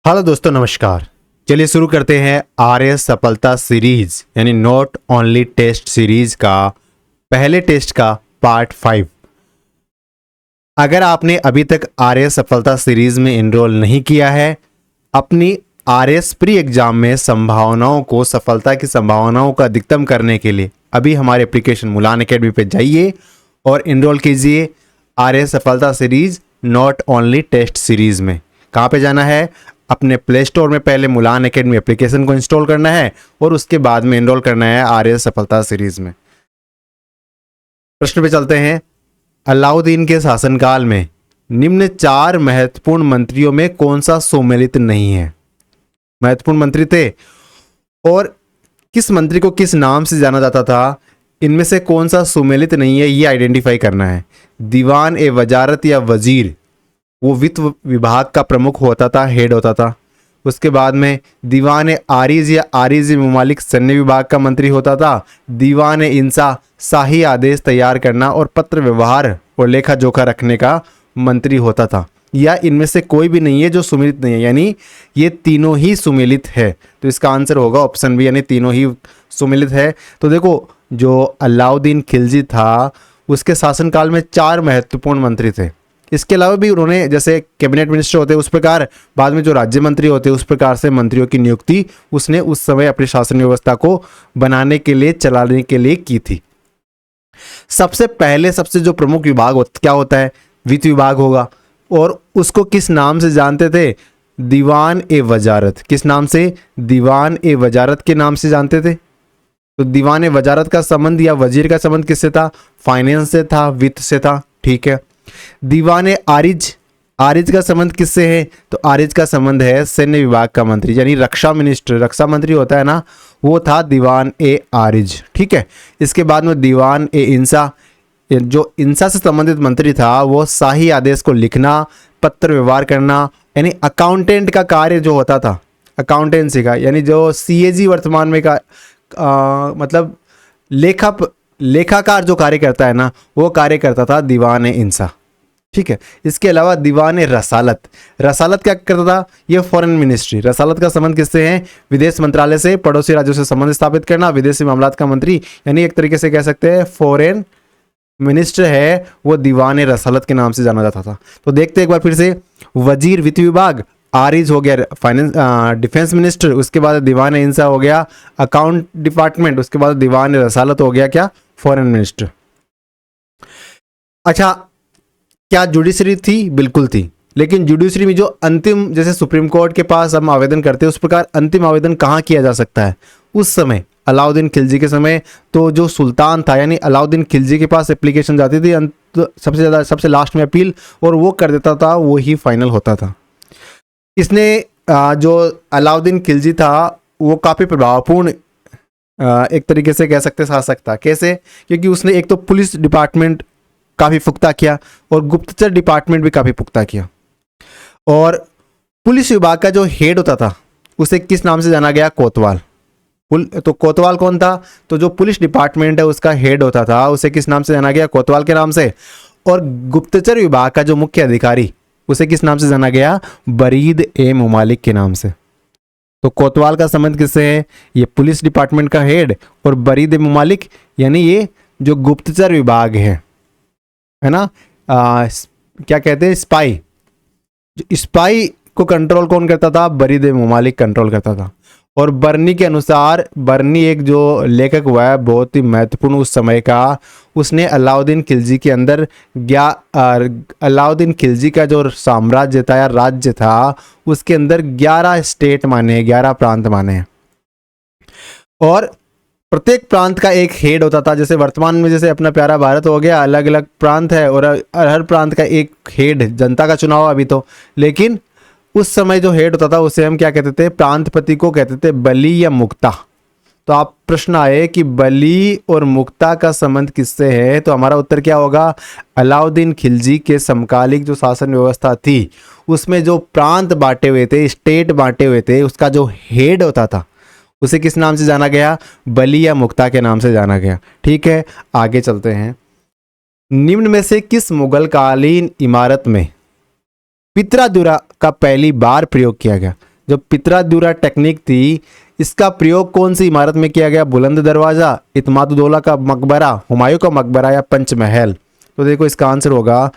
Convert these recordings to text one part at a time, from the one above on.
Hello दोस्तों, नमस्कार। चलिए शुरू करते हैं आर्य सफलता सीरीज यानी नॉट ओनली टेस्ट सीरीज का पहले टेस्ट का पार्ट 5। अगर आपने अभी तक आर्य सफलता सीरीज में एनरोल नहीं किया है, अपनी आरएस प्री एग्जाम में संभावनाओं को सफलता की संभावनाओं का अधिकतम करने के लिए अभी हमारे एप्लीकेशन मुलान एकेडमी पे जाइए और एनरोल कीजिए Arya Safalta series not only test series में। कहाँ पे जाना है? अपने प्ले स्टोर में पहले मुलान एकेडमी एप्लीकेशन को इंस्टॉल करना है और उसके बाद में एनरोल करना है आर्य सफलता सीरीज में। प्रश्न पे चलते हैं। अलाउद्दीन के शासनकाल में निम्न 4 महत्वपूर्ण मंत्रियों में कौन सा सुमेलित नहीं है? महत्वपूर्ण मंत्री थे और किस मंत्री को किस नाम से जाना जाता था, इनमें से कौन सा सुमेलित नहीं है, ये आइडेंटिफाई करना है। दीवान ए वजारत या वजीर, वो वित्त विभाग का प्रमुख होता था, हेड होता था। उसके बाद में दीवान आरिज या आरिज ममालिक सैन्य विभाग का मंत्री होता था। दीवान इंसा शाही आदेश तैयार करना और पत्र व्यवहार और लेखा जोखा रखने का मंत्री होता था। या इनमें से कोई भी नहीं है जो सुमेलित नहीं है, यानी ये तीनों ही सुमेलित है। तो इसका आंसर होगा ऑप्शन बी, यानी तीनों ही सुमेलित है। तो देखो, जो अलाउद्दीन खिलजी था उसके शासनकाल में 4 महत्वपूर्ण मंत्री थे। इसके अलावा भी उन्होंने, जैसे कैबिनेट मिनिस्टर होते उस प्रकार, बाद में जो राज्य मंत्री होते उस प्रकार से मंत्रियों की नियुक्ति उसने उस समय अपनी शासन व्यवस्था को बनाने के लिए, चलाने के लिए की थी। सबसे पहले सबसे जो प्रमुख विभाग क्या होता है? वित्त विभाग होगा। और उसको किस नाम से जानते थे? दीवान ए वजारत। किस नाम से? दीवान ए वजारत के नाम से जानते थे। तो दीवान ए वजारत का संबंध या वजीर का संबंध किससे था? फाइनेंस से था, वित्त से था। ठीक है। दीवान आरिज, आरिज का संबंध किससे है? तो आरिज का संबंध है सैन्य विभाग का मंत्री, यानी रक्षा मिनिस्टर, रक्षा मंत्री होता है ना, वो था दीवान ए आरिज। ठीक है। इसके बाद में दीवान ए इंसा, जो इंसा से संबंधित मंत्री था वो शाही आदेश को लिखना, पत्र व्यवहार करना, यानी अकाउंटेंट का कार्य जो होता था, अकाउंटेंसी का, यानी जो सीएजी वर्तमान में का मतलब लेखाकार जो कार्य करता है ना, वो कार्य करता था दीवान ए इंसा। ठीक है। इसके अलावा दीवान रसालत, रसालत क्या करता था? ये फॉरेन मिनिस्ट्री। रसालत का संबंध किससे है? विदेश मंत्रालय से, पड़ोसी राज्यों से संबंध स्थापित करना, विदेशी मामलात का मंत्री, यानी एक तरीके से कह सकते हैं फॉरेन मिनिस्टर है, वो दीवान रसालत के नाम से जाना जाता था। तो देखते एक बार फिर से। वजीर वित्त विभाग, आरिज हो गया फाइनेंस डिफेंस मिनिस्टर, उसके बाद दीवान इंसा हो गया अकाउंट डिपार्टमेंट, उसके बाद दीवान रसालत हो गया क्या? Foreign minister. अच्छा, क्या जुडिशरी थी? बिल्कुल थी। लेकिन जुडिशरी में जो अंतिम, जैसे सुप्रीम कोर्ट के पास हम आवेदन करते हैं उस प्रकार अंतिम आवेदन कहाँ किया जा सकता है? उस समय अलाउद्दीन खिलजी के समय तो जो सुल्तान था, यानी अलाउद्दीन खिलजी के पास एप्लीकेशन जाती थी सबसे ज़्यादा, सबसे लास्ट में अपील, और वो कर देता था, वो ही फाइनल होता था। इसने जो अलाउद्दीन खिलजी था वो काफ़ी प्रभावपूर्ण एक तरीके से कह सकते शासक था। कैसे? क्योंकि उसने एक तो पुलिस डिपार्टमेंट काफ़ी पुख्ता किया और गुप्तचर डिपार्टमेंट भी काफ़ी पुख्ता किया। और पुलिस विभाग का जो हेड होता था उसे किस नाम से जाना गया? कोतवाल। तो कोतवाल कौन था? तो जो पुलिस डिपार्टमेंट है उसका हेड होता था, उसे किस नाम से जाना गया? कोतवाल के नाम से। और गुप्तचर विभाग का जो मुख्य अधिकारी, उसे किस नाम से जाना गया? बरीद ए ममालिक के नाम से। तो कोतवाल का संबंध किससे है? ये पुलिस डिपार्टमेंट का हेड, और बरीद ए ममालिक यानी ये जो गुप्तचर विभाग है ना, क्या कहते हैं, स्पाई। स्पाई को कंट्रोल कौन करता था? बरीद ए ममालिक कंट्रोल करता था। और बर्नी के अनुसार, बर्नी एक जो लेखक हुआ है बहुत ही महत्वपूर्ण उस समय का, उसने अलाउद्दीन खिलजी के अंदर अलाउद्दीन खिलजी का जो साम्राज्य था या राज्य था उसके अंदर 11 स्टेट माने, 11 प्रांत माने। और प्रत्येक प्रांत का एक हेड होता था। जैसे वर्तमान में जैसे अपना प्यारा भारत हो गया, अलग अलग प्रांत है और हर प्रांत का एक हेड, जनता का चुनाव अभी तो, लेकिन उस समय जो हेड होता था उसे हम क्या कहते थे? प्रांतपति को कहते थे बली या मुक्ता। तो आप प्रश्न आए कि बली और मुक्ता का संबंध किससे है, तो हमारा उत्तर क्या होगा? अलाउद्दीन खिलजी के समकालिक जो शासन व्यवस्था थी उसमें जो प्रांत बांटे हुए थे, स्टेट बांटे हुए थे, उसका जो हेड होता था उसे किस नाम से जाना गया? बली या मुक्ता के नाम से जाना गया। ठीक है, आगे चलते हैं। निम्न में से किस मुगल कालीन इमारत में पित्रा दुरा का पहली बार प्रयोग किया गया? जो पित्रादुरा टेक्निक थी, इसका प्रयोग कौन सी इमारत में किया गया? बुलंद दरवाज़ा, इत्मादुद्दौला का मकबरा, हुमायूं का मकबरा या पंचमहल? तो देखो इसका आंसर होगा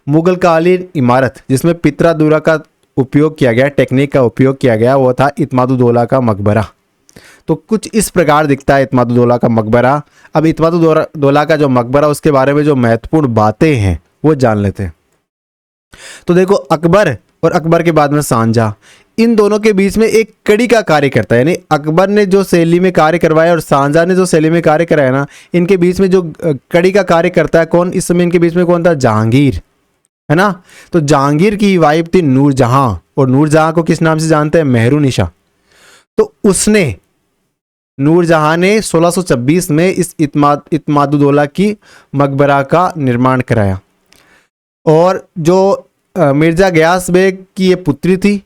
मुगल कालीन इमारत जिसमें पित्रादुरा का उपयोग किया गया, टेक्निक का उपयोग किया गया, वो था इत्मादुद्दौला का मकबरा। तो कुछ इस प्रकार दिखता है इत्मादुद्दौला का मकबरा। अब इत्मादुद्दौला का जो मकबरा, उसके बारे में जो महत्वपूर्ण बातें हैं वो जान लेते हैं। तो देखो अकबर और अकबर के बाद में शाहजहां, इन दोनों के बीच में एक कड़ी का कार्य करता है, यानी अकबर ने जो शैली में कार्य करवाया और शाहजहां ने जो शैली में कार्य कराया ना, इनके बीच में जो कड़ी का कार्य करता है कौन? इस समय इनके बीच में कौन था? जहांगीर, है ना। तो जहांगीर की वाइफ थी नूरजहां, और नूरजहां को किस नाम से जानते हैं? मेहरुनिशा। तो उसने, नूरजहां ने 1626 में इस इत्मादुद्दौला की मकबरा का निर्माण कराया। और जो मिर्जा गयास बेग की ये पुत्री थी,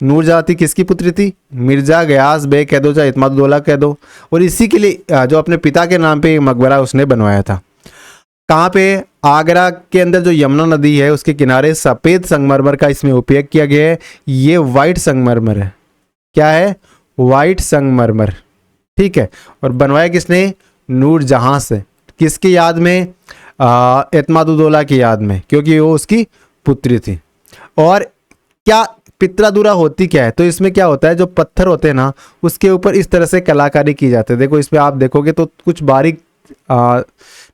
नूरजहां थी, किसकी पुत्री थी? मिर्जा गयास बेग कह दो चाहे इत्मादुद्दौला कह दो। और इसी के लिए जो अपने पिता के नाम पे मकबरा उसने बनवाया था। कहाँ पे? आगरा के अंदर जो यमुना नदी है उसके किनारे सफ़ेद संगमरमर का इसमें उपयोग किया गया है। ये वाइट संगमरमर है। क्या है? वाइट संगमरमर, ठीक है। और बनवाया किसने? नूरजहां से। किसकी याद में? इत्मादुद्दौला की याद में, क्योंकि वो उसकी पुत्री थी। और क्या पित्रादुरा होती क्या है? तो इसमें क्या होता है, जो पत्थर होते हैं ना, उसके ऊपर इस तरह से कलाकारी की जाती है। देखो इसमें आप देखोगे तो कुछ बारीक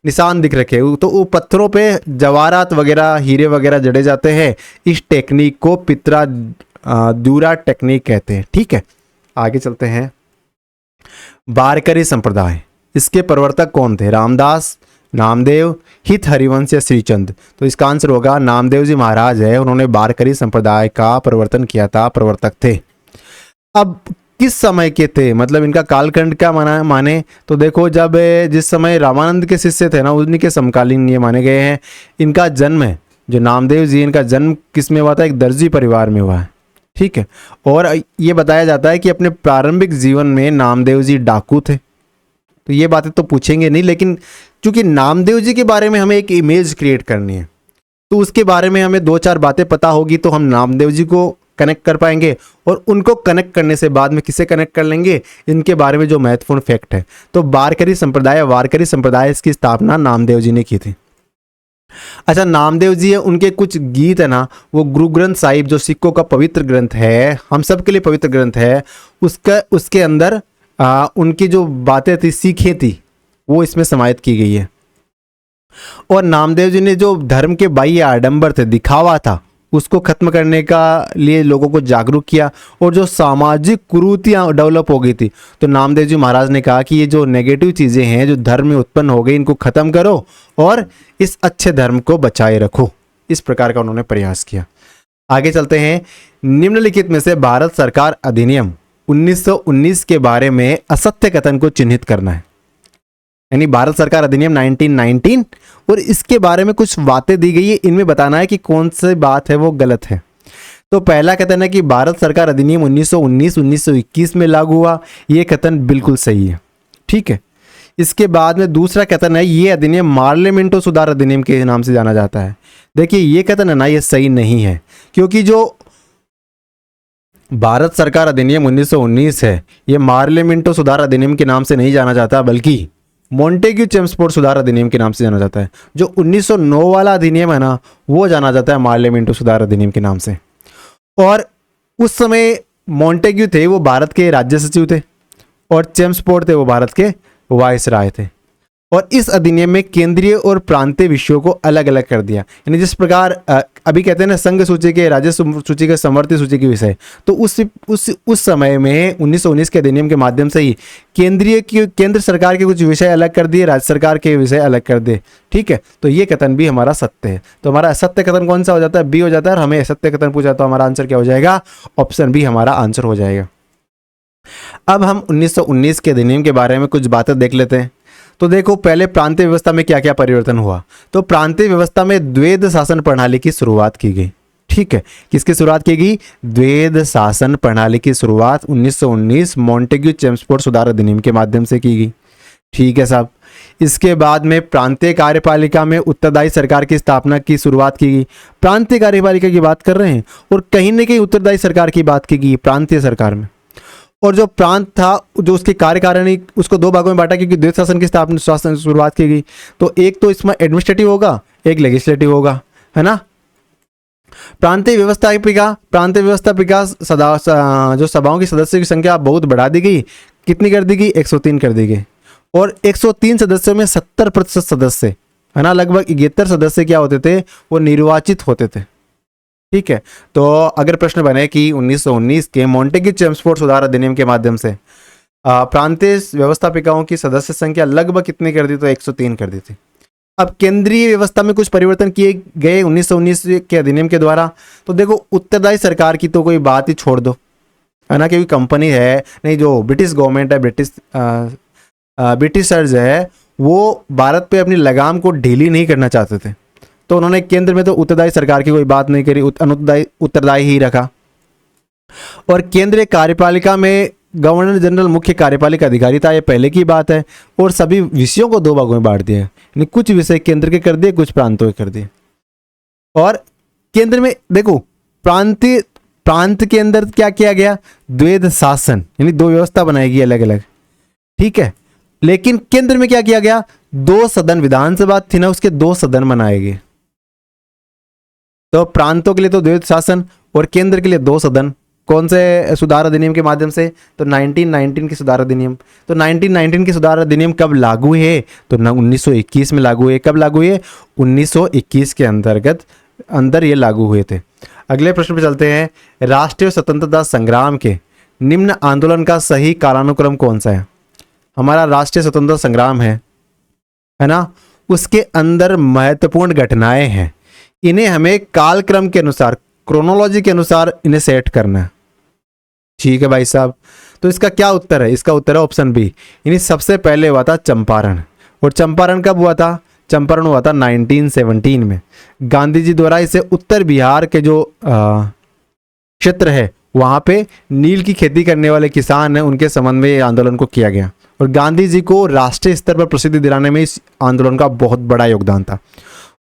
निशान दिख रखे, तो वो पत्थरों पे जवाहरात वगैरह, हीरे वगैरह जड़े जाते हैं। इस टेक्निक को पित्रादुरा टेक्निक कहते हैं, ठीक है। आगे चलते हैं। वारकरी संप्रदाय, इसके प्रवर्तक कौन थे? रामदास, नामदेव, हित हरिवंश या श्रीचंद? तो इसका आंसर होगा नामदेव जी महाराज है, उन्होंने वारकरी संप्रदाय का प्रवर्तन किया था, प्रवर्तक थे। अब किस समय के थे, मतलब इनका कालखंड क्या माने? तो देखो जब जिस समय रामानंद के शिष्य थे ना, उन्हीं के समकालीन ये माने गए हैं। इनका जन्म है, जो नामदेव जी, इनका जन्म किस में हुआ था? एक दर्जी परिवार में हुआ है, ठीक है। और ये बताया जाता है कि अपने प्रारंभिक जीवन में नामदेव जी डाकू थे। तो ये बातें तो पूछेंगे नहीं, लेकिन चूंकि नामदेव जी के बारे में हमें एक इमेज क्रिएट करनी है, तो उसके बारे में हमें 2-4 बातें पता होगी तो हम नामदेव जी को कनेक्ट कर पाएंगे। और उनको कनेक्ट करने से बाद में किसे कनेक्ट कर लेंगे? इनके बारे में जो महत्वपूर्ण फैक्ट है। तो वारकरी संप्रदाय इसकी स्थापना नामदेव जी ने की थी। अच्छा, नामदेव जी है, उनके कुछ गीत है ना, वो गुरु ग्रंथ साहिब जो सिखों का पवित्र ग्रंथ है, हम सब के लिए पवित्र ग्रंथ है, उसके अंदर उनकी जो बातें थी, सीखें थी, वो इसमें समाहित की गई है। और नामदेव जी ने जो धर्म के बाह्य आडंबर थे, दिखावा था, उसको खत्म करने का लिए लोगों को जागरूक किया। और जो सामाजिक कुरीतियां डेवलप हो गई थी, तो नामदेव जी महाराज ने कहा कि ये जो नेगेटिव चीज़ें हैं जो धर्म में उत्पन्न हो गई, इनको ख़त्म करो और इस अच्छे धर्म को बचाए रखो। इस प्रकार का उन्होंने प्रयास किया। आगे चलते हैं। निम्नलिखित में से भारत सरकार अधिनियम 1919 के बारे में असत्य कथन को चिन्हित करना है। यानी भारत सरकार अधिनियम 1919 और इसके बारे में कुछ बातें दी गई है, इनमें बताना है कि कौन सी बात है वो गलत है। तो पहला कथन है कि भारत सरकार अधिनियम 1919 में लागू हुआ, ये कथन बिल्कुल सही है, ठीक है। इसके बाद में दूसरा कथन है, ये अधिनियम मार्लियामेंटो सुधार अधिनियम के नाम से जाना जाता है। देखिए ये कथन है ना, ये सही नहीं है, क्योंकि जो भारत सरकार अधिनियम 1919 है, ये मार्लियामेंटो सुधार अधिनियम के नाम से नहीं जाना जाता, बल्कि मॉन्टेग्यू चेम्सफोर्ड सुधार अधिनियम के नाम से जाना जाता है। जो 1909 वाला अधिनियम है ना, वो जाना जाता है मार्लियामेंटो सुधार अधिनियम के नाम से। और उस समय मॉन्टेग्यू थे, वो भारत के राज्य सचिव थे, और चेम्सफोर्ड थे, वो भारत के वायसराय थे। और इस अधिनियम में केंद्रीय और प्रांतीय विषयों को अलग अलग कर दिया। यानी जिस प्रकार अभी कहते हैं ना संघ सूची के, राज्य सूची के, समवर्ती सूची के विषय, तो उस समय में 1919 के अधिनियम के माध्यम से ही केंद्र सरकार के कुछ विषय अलग कर दिए, राज्य सरकार के विषय अलग कर दिए, ठीक है। तो ये कथन भी हमारा सत्य है। तो हमारा असत्य कथन कौन सा हो जाता है? बी हो जाता है। और हमें असत्य कथन पूछा तो हमारा आंसर क्या हो जाएगा? ऑप्शन बी हमारा आंसर हो जाएगा। अब हम 1919 के अधिनियम के बारे में कुछ बातें देख लेते हैं। तो देखो पहले प्रांतीय व्यवस्था में क्या क्या परिवर्तन हुआ। तो प्रांतीय व्यवस्था में द्वैध शासन प्रणाली की शुरुआत की गई, ठीक है। किसकी शुरुआत की गई? द्वैध शासन प्रणाली की शुरुआत 1919 मॉन्टेग्यू चेम्सफोर्ड सुधार अधिनियम के माध्यम से की गई, ठीक है साहब। इसके बाद में प्रांतीय कार्यपालिका में उत्तरदायी सरकार की स्थापना की शुरुआत की गई। प्रांतीय कार्यपालिका की बात कर रहे हैं और कहीं ना कहीं उत्तरदायी सरकार की बात की गई प्रांतीय सरकार में। और जो प्रांत था, जो उसकी कार्यकारिणी, उसको दो भागों में बांटा क्योंकि द्वैत शासन की स्थापना शासन शुरुआत की गई। तो एक तो इसमें एडमिनिस्ट्रेटिव होगा, एक लेजिस्लेटिव होगा, है ना। प्रांतीय व्यवस्थापिका जो सभाओं की सदस्यों की संख्या बहुत बढ़ा दी गई। कितनी कर दी गई? 103 कर दी गई। और 103 सदस्यों में 70% सदस्य, है ना, लगभग 71 सदस्य क्या होते थे? वो निर्वाचित होते थे। ठीक है। तो अगर प्रश्न बने कि 1919 के मोंटेग्यू चेम्सफोर्ड सुधार अधिनियम के माध्यम से प्रांतीय व्यवस्थापिकाओं की सदस्य संख्या लगभग कितनी कर दी? तो 103 कर दी थी। अब केंद्रीय व्यवस्था में कुछ परिवर्तन किए गए 1919 के अधिनियम के द्वारा। तो देखो, उत्तरदायी सरकार की तो कोई बात ही छोड़ दो, है ना, क्योंकि कंपनी है नहीं, जो ब्रिटिश गवर्नमेंट है, ब्रिटिशर्स है, वो भारत पे अपनी लगाम को ढीली नहीं करना चाहते थे। तो उन्होंने केंद्र में तो उत्तरदायी सरकार की कोई बात नहीं करी, उत्तरदायी ही रखा। और केंद्रीय कार्यपालिका में गवर्नर जनरल मुख्य कार्यपालिका अधिकारी था, ये पहले की बात है। और सभी विषयों को दो भागों में बांट दिया है, यानी कुछ विषय केंद्र के कर दिए, कुछ प्रांतों के कर दिए। और केंद्र में देखो, प्रांत के अंदर क्या किया गया? द्वैध शासन, यानी दो व्यवस्था बनाई गई अलग अलग। ठीक है। लेकिन केंद्र में क्या किया गया? 2 सदन, विधानसभा थी ना, उसके 2 सदन बनाए गए। तो प्रांतों के लिए तो द्वैध शासन और केंद्र के लिए 2 सदन। कौन से सुधार अधिनियम के माध्यम से? तो 1919 के सुधार अधिनियम। तो 1919 के सुधार अधिनियम कब लागू है? तो 1921 में लागू हुए। कब लागू हुए? 1921 के अंदर ये लागू हुए थे। अगले प्रश्न पे चलते हैं। राष्ट्रीय स्वतंत्रता संग्राम के निम्न आंदोलन का सही कालानुक्रम कौन सा है? हमारा राष्ट्रीय स्वतंत्रता संग्राम है ना, उसके अंदर महत्वपूर्ण घटनाएं हैं। इन्हें हमें कालक्रम के अनुसार, क्रोनोलॉजी के अनुसार इन्हें सेट करना है। ठीक है भाई साहब। तो इसका क्या उत्तर है? इसका उत्तर है ऑप्शन बी। यानी सबसे पहले हुआ था चंपारण। और चंपारण कब हुआ था? चंपारण हुआ था 1917 में। गांधी जी द्वारा इसे उत्तर बिहार के जो क्षेत्र है वहां पे नील की खेती करने वाले किसान हैं, उनके संबंध में ये आंदोलन को किया गया। और गांधी जी को राष्ट्रीय स्तर पर प्रसिद्धि दिलाने में इस आंदोलन का बहुत बड़ा योगदान था।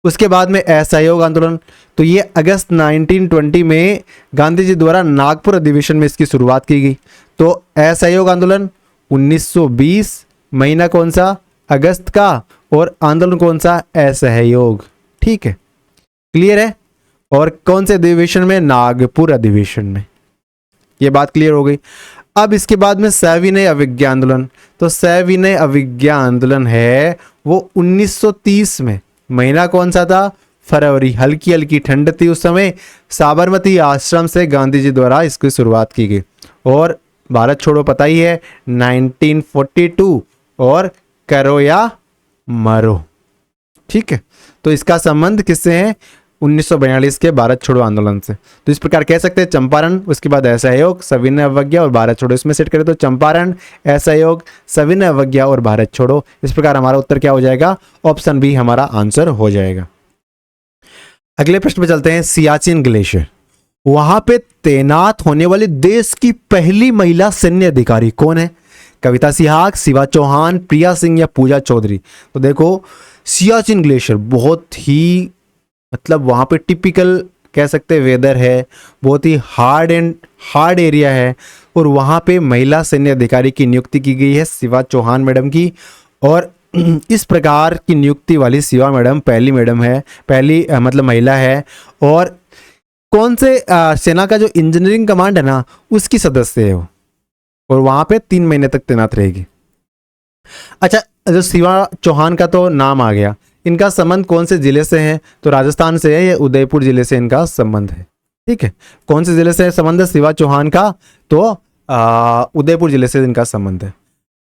उसके बाद में असहयोग आंदोलन, तो ये अगस्त 1920 में गांधी जी द्वारा नागपुर अधिवेशन में इसकी शुरुआत की गई। तो असहयोग आंदोलन 1920, महीना कौन सा? अगस्त का। और आंदोलन कौन सा? असहयोग। ठीक है, क्लियर है। और कौन से अधिवेशन में? नागपुर अधिवेशन में। ये बात क्लियर हो गई। अब इसके बाद में सविनय अवज्ञा आंदोलन। तो सविनय अवज्ञा आंदोलन है वो 1930 में। महीना कौन सा था? फरवरी। हल्की हल्की ठंड थी उस समय। साबरमती आश्रम से गांधी जी द्वारा इसकी शुरुआत की गई। और भारत छोड़ो पता ही है 1942, और करो या मरो। ठीक है। तो इसका संबंध किससे है? 1942 के भारत छोड़ो आंदोलन से। तो इस प्रकार कह सकते हैं चंपारण, उसके बाद असहयोग, सविनय अवज्ञा और भारत छोड़ो। इसमें सेट करें तो चंपारण, असहयोग, सविनय अवज्ञा और भारत छोड़ो। इस प्रकार हमारा उत्तर क्या हो जाएगा? ऑप्शन बी हमारा आंसर हो जाएगा। अगले प्रश्न पे चलते हैं। सियाचिन ग्लेशियर, वहां पे तैनात होने वाली देश की पहली महिला सैन्य अधिकारी कौन है? कविता सिहाग, शिवा चौहान, प्रिया सिंह या पूजा चौधरी? तो देखो, सियाचिन ग्लेशियर बहुत ही, मतलब वहाँ पे टिपिकल कह सकते हैं वेदर है, बहुत ही हार्ड एरिया है। और वहाँ पे महिला सैन्य अधिकारी की नियुक्ति की गई है शिवा चौहान मैडम की। और इस प्रकार की नियुक्ति वाली शिवा मैडम पहली मैडम है, पहली मतलब महिला है। और कौन से सेना का जो इंजीनियरिंग कमांड है ना, उसकी सदस्य है वो। और वहाँ पे 3 महीने तक तैनात रहेगी। अच्छा, जो शिवा चौहान का तो नाम आ गया, इनका संबंध कौन से जिले से है? तो राजस्थान से है, या उदयपुर जिले से इनका संबंध है। ठीक है, कौन से जिले से संबंध है शिवा चौहान का? तो उदयपुर जिले से इनका संबंध है।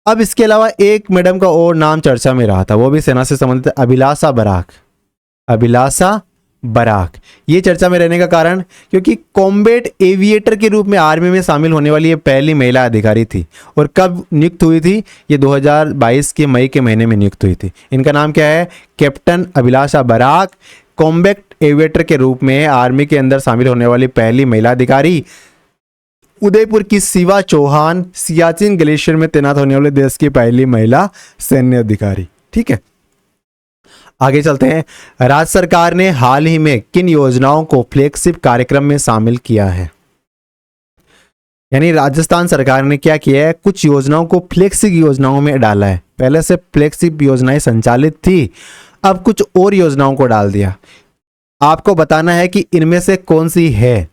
अब इसके अलावा एक मैडम का और नाम चर्चा में रहा था, वो भी सेना से संबंधित है, अभिलाषा बराक। अभिलाषा बराक, ये चर्चा में रहने का कारण क्योंकि कॉम्बैट एविएटर के रूप में आर्मी में शामिल होने वाली ये पहली महिला अधिकारी थी। और कब नियुक्त हुई थी? ये 2022 के मई के महीने में नियुक्त हुई थी। इनका नाम क्या है? कैप्टन अभिलाषा बराक। कॉम्बैट एविएटर के रूप में आर्मी के अंदर शामिल होने वाली पहली महिला अधिकारी उदयपुर की शिवा चौहान सियाचिन ग्लेशियर में तैनात होने वाले देश की पहली महिला सैन्य अधिकारी। ठीक है, आगे चलते हैं। राज्य सरकार ने हाल ही में किन योजनाओं को फ्लैगशिप कार्यक्रम में शामिल किया है? यानी राजस्थान सरकार ने क्या किया है, कुछ योजनाओं को फ्लैगशिप योजनाओं में डाला है। पहले से फ्लैगशिप योजनाएं संचालित थी, अब कुछ और योजनाओं को डाल दिया। आपको बताना है कि इनमें से कौन सी है,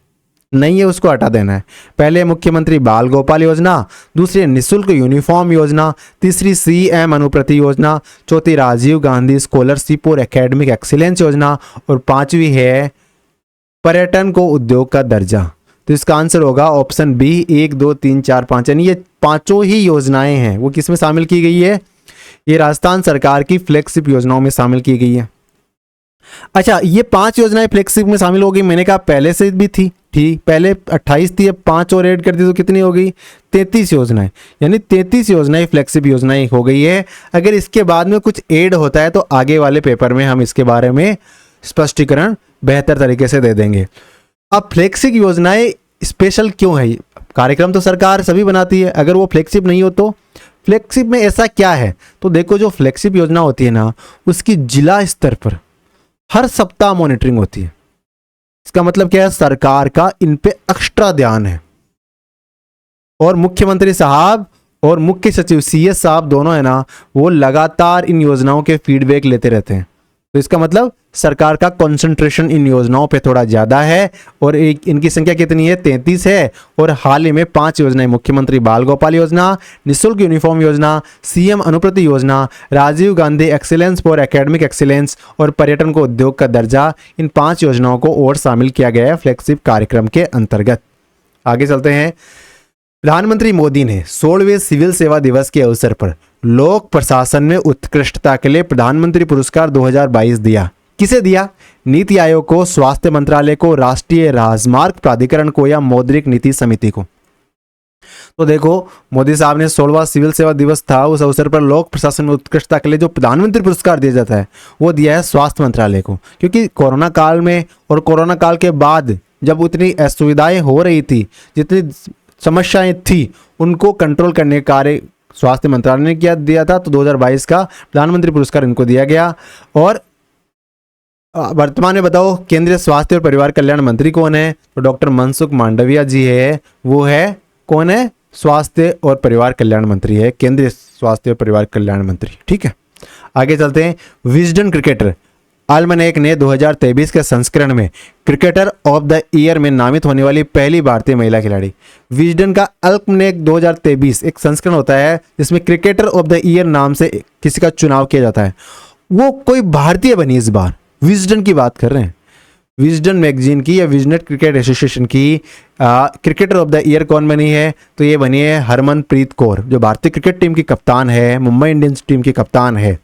नहीं है उसको हटा देना है। पहले मुख्यमंत्री बाल गोपाल योजना, दूसरी निःशुल्क यूनिफॉर्म योजना, तीसरी सीएम अनुप्रति योजना, चौथी राजीव गांधी स्कॉलरशिप और एकेडमिक एक्सीलेंस योजना, और पांचवी है पर्यटन को उद्योग का दर्जा। तो इसका आंसर होगा ऑप्शन बी, 1 2 3 4 5। यानी ये पांचों ही योजनाएं हैं वो किस में शामिल की गई है? ये राजस्थान सरकार की फ्लैगशिप योजनाओं में शामिल की गई है। अच्छा, ये 5 योजनाएं फ्लैगशिप में शामिल हो गई। मैंने कहा पहले से भी थी, ठीक, पहले 28 थी, अब 5 और ऐड कर दी तो कितनी हो गई? 33 योजनाएं। यानी 33 योजनाएं फ्लैगशिप योजनाएं हो गई है। अगर इसके बाद में कुछ ऐड होता है तो आगे वाले पेपर में हम इसके बारे में स्पष्टीकरण बेहतर तरीके से दे देंगे। अब फ्लैगशिप योजनाएं स्पेशल क्यों है? कार्यक्रम तो सरकार सभी बनाती है, अगर वो फ्लैगशिप नहीं हो तो फ्लैगशिप में ऐसा क्या है? तो देखो, जो फ्लैगशिप योजना होती है ना, उसकी जिला स्तर पर हर सप्ताह मॉनिटरिंग होती है। इसका मतलब क्या है? सरकार का इन पे एक्स्ट्रा ध्यान है। और मुख्यमंत्री साहब और मुख्य सचिव सीएस साहब दोनों है ना, वो लगातार इन योजनाओं के फीडबैक लेते रहते हैं। तो इसका मतलब सरकार का कंसंट्रेशन इन योजनाओं पे थोड़ा ज्यादा है। और एक इनकी संख्या कितनी है? 33 है। और हाल ही में 5 योजनाएं, मुख्यमंत्री बाल गोपाल योजना, निःशुल्क यूनिफॉर्म योजना, सीएम अनुप्रति योजना, Rajiv Gandhi excellence for academic excellence और पर्यटन को उद्योग का दर्जा, इन 5 योजनाओं को और शामिल किया गया है फ्लैगशिप कार्यक्रम के अंतर्गत। आगे चलते हैं। प्रधानमंत्री मोदी ने 16वें सिविल सेवा दिवस के अवसर पर लोक प्रशासन में उत्कृष्टता के लिए प्रधानमंत्री पुरस्कार 2022 दिया। किसे दिया? नीति आयोग को, स्वास्थ्य मंत्रालय को, राष्ट्रीय राजमार्ग प्राधिकरण को या मौद्रिक नीति समिति को? तो देखो, मोदी साहब ने 16वां सिविल सेवा दिवस था, उस अवसर पर लोक प्रशासन में उत्कृष्टता के लिए जो प्रधानमंत्री पुरस्कार दिया जाता है वो दिया है स्वास्थ्य मंत्रालय को। क्योंकि कोरोना काल में और कोरोना काल के बाद जब उतनी असुविधाएं हो रही थी, जितनी समस्याएं थी, उनको कंट्रोल करने का कार्य स्वास्थ्य मंत्रालय ने किया दिया था। तो 2022 का प्रधानमंत्री पुरस्कार इनको दिया गया। और वर्तमान में बताओ, केंद्रीय स्वास्थ्य और परिवार कल्याण मंत्री कौन है? तो डॉक्टर मनसुख मांडविया जी है। वो है कौन है? स्वास्थ्य और परिवार कल्याण मंत्री है, केंद्रीय स्वास्थ्य और परिवार कल्याण मंत्री। ठीक है, आगे चलते हैं। विजडन क्रिकेटर आल्मनेक ने 2023 के संस्करण में क्रिकेटर ऑफ द ईयर में नामित होने वाली पहली भारतीय महिला खिलाड़ी। विजडन का आल्मनेक 2023 एक संस्करण होता है जिसमें क्रिकेटर ऑफ द ईयर नाम से किसी का चुनाव किया जाता है। वो कोई भारतीय बनी इस बार, विजडन की बात कर रहे हैं। विजडन मैगजीन की या विजनेट क्रिकेट एसोसिएशन की क्रिकेटर ऑफ द ईयर कौन बनी है? तो ये बनी है हरमनप्रीत कौर, जो भारतीय क्रिकेट टीम की कप्तान है, मुंबई इंडियंस टीम की कप्तान है।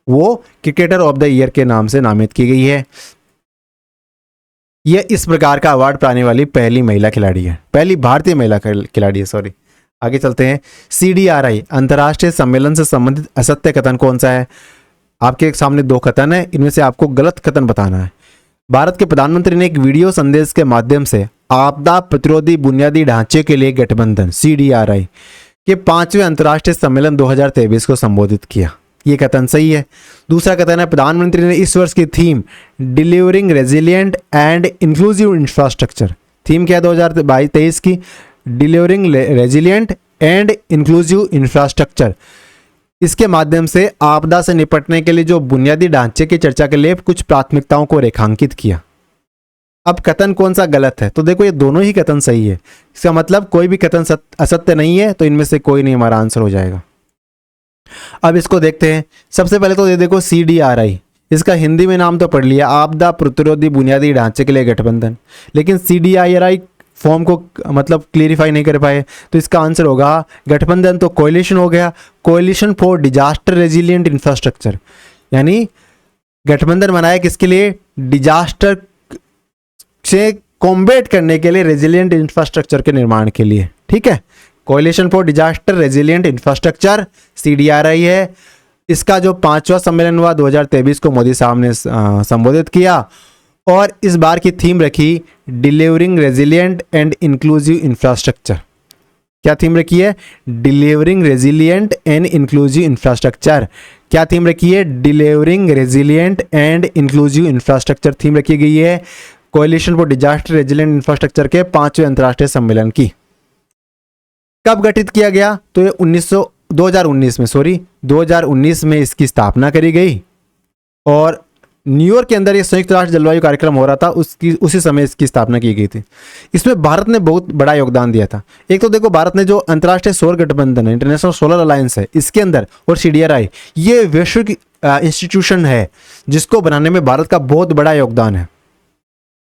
वो क्रिकेटर ऑफ द ईयर के नाम से नामित की गई है। यह इस प्रकार का अवार्ड पाने वाली पहली महिला खिलाड़ी है, पहली भारतीय महिला खिलाड़ी है, सॉरी। आगे चलते हैं। CDRI अंतर्राष्ट्रीय सम्मेलन से संबंधित असत्य कथन कौन सा है? आपके सामने 2 कथन है, इनमें से आपको गलत कथन बताना है। भारत के प्रधानमंत्री ने एक वीडियो संदेश के माध्यम से आपदा प्रतिरोधी बुनियादी ढांचे के लिए गठबंधन CDRI के 5वें अंतर्राष्ट्रीय सम्मेलन 2023 को संबोधित किया। ये कथन सही है। दूसरा कथन है, प्रधानमंत्री ने इस वर्ष की theme delivering resilient and inclusive infrastructure, theme क्या है 2023 की? Delivering resilient and inclusive infrastructure, इसके माध्यम से आपदा से निपटने के लिए जो बुनियादी ढांचे की चर्चा के लिए कुछ प्राथमिकताओं को रेखांकित किया। अब कथन कौन सा गलत है? तो देखो, ये दोनों ही कथन सही है। इसका मतलब कोई भी कथन असत्य नहीं है, तो इनमें से कोई नहीं हमारा आंसर हो जाएगा। अब इसको देखते हैं। सबसे पहले तो ये देखो CDRI, इसका हिंदी में नाम तो पढ़ लिया, आपदा प्रतिरोधी बुनियादी ढांचे के लिए गठबंधन, लेकिन CDRI फॉर्म को मतलब क्लियरिफाई नहीं कर पाए। तो इसका आंसर होगा गठबंधन तो कोalition हो गया, कोalition फॉर डिजास्टर रेजिलिएंट इंफ्रास्ट्रक्चर, यानी गठबंधन बनाया किसके लिए? डिजास्टर से कॉम्बेट करने के लिए, रेजिलिएंट इंफ्रास्ट्रक्चर के निर्माण के लिए। ठीक है, coalition for disaster resilient infrastructure CDRI है। इसका जो 5वां सम्मेलन हुआ 2023 को मोदी साहब ने संबोधित किया। और इस बार की थीम रखी delivering resilient and inclusive infrastructure. क्या थीम रखी है? Delivering resilient and inclusive infrastructure. क्या थीम रखी है? Delivering resilient and inclusive infrastructure theme रखी गई है coalition for disaster resilient infrastructure के 5वें अंतर्राष्ट्रीय सम्मेलन की। कब गठित किया गया? तो ये 2019 में इसकी स्थापना करी गई और न्यूयॉर्क के अंदर ये संयुक्त राष्ट्र जलवायु कार्यक्रम हो रहा था, उसी समय इसकी स्थापना की गई थी। इसमें भारत ने बहुत बड़ा योगदान दिया था। एक तो देखो, भारत ने जो अंतर्राष्ट्रीय सौर गठबंधन है, इंटरनेशनल सोलर अलायंस है, इसके अंदर और सीडीआरआई, ये वैश्विक इंस्टीट्यूशन है जिसको बनाने में भारत का बहुत बड़ा योगदान है।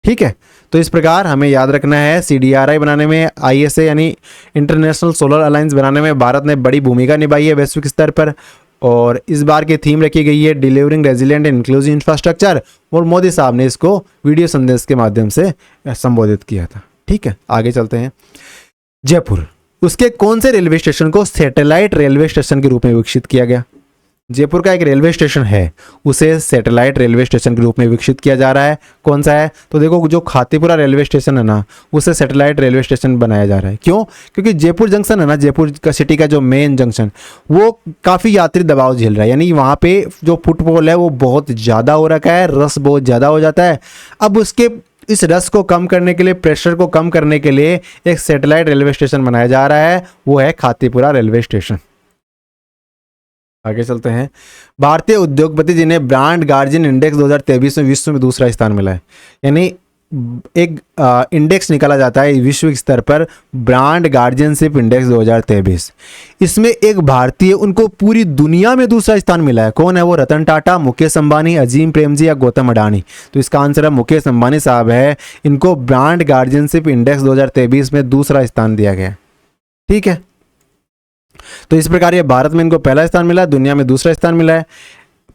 ठीक है, तो इस प्रकार हमें याद रखना है सीडीआरआई बनाने में, आईएसए यानी इंटरनेशनल सोलर अलायंस बनाने में भारत ने बड़ी भूमिका निभाई है वैश्विक स्तर पर। और इस बार की थीम रखी गई है delivering resilient and inclusive infrastructure, और मोदी साहब ने इसको वीडियो संदेश के माध्यम से संबोधित किया था। ठीक है, आगे चलते हैं। जयपुर, उसके कौन से रेलवे स्टेशन को सैटेलाइट रेलवे स्टेशन के रूप में विकसित किया गया? जयपुर का एक रेलवे स्टेशन है, उसे सैटेलाइट रेलवे स्टेशन के रूप में विकसित किया जा रहा है। कौन सा है? तो देखो, जो खातीपुरा रेलवे स्टेशन है ना, उसे सैटेलाइट रेलवे स्टेशन बनाया जा रहा है। क्यों? क्योंकि जयपुर जंक्शन है ना, जयपुर का सिटी का जो मेन जंक्शन, वो काफ़ी यात्री दबाव झेल रहा है, यानी वहाँ पे जो फुटफॉल है वो बहुत ज़्यादा हो रखा है, रस बहुत ज़्यादा हो जाता है। अब उसके इस रस को कम करने के लिए, प्रेशर को कम करने के लिए एक सैटेलाइट रेलवे स्टेशन बनाया जा रहा है, वो है खातीपुरा रेलवे स्टेशन। आगे चलते हैं। भारतीय उद्योगपति जिन्हें ब्रांड गार्जियन इंडेक्स 2023 में विश्व में दूसरा स्थान मिला है, यानी एक इंडेक्स निकाला जाता है विश्व स्तर पर, ब्रांड गार्जियनशिप इंडेक्स 2023। इसमें एक भारतीय, उनको पूरी दुनिया में दूसरा स्थान मिला है। कौन है वो? रतन टाटा, मुकेश अंबानी, अजीम प्रेमजी या गौतम अडानी? तो इसका आंसर है मुकेश अंबानी साहब है। इनको ब्रांड गार्जियनशिप इंडेक्स 2023 में दूसरा स्थान दिया गया। ठीक है, तो इस प्रकार ये भारत में इनको पहला स्थान मिला, दुनिया में दूसरा स्थान मिला है।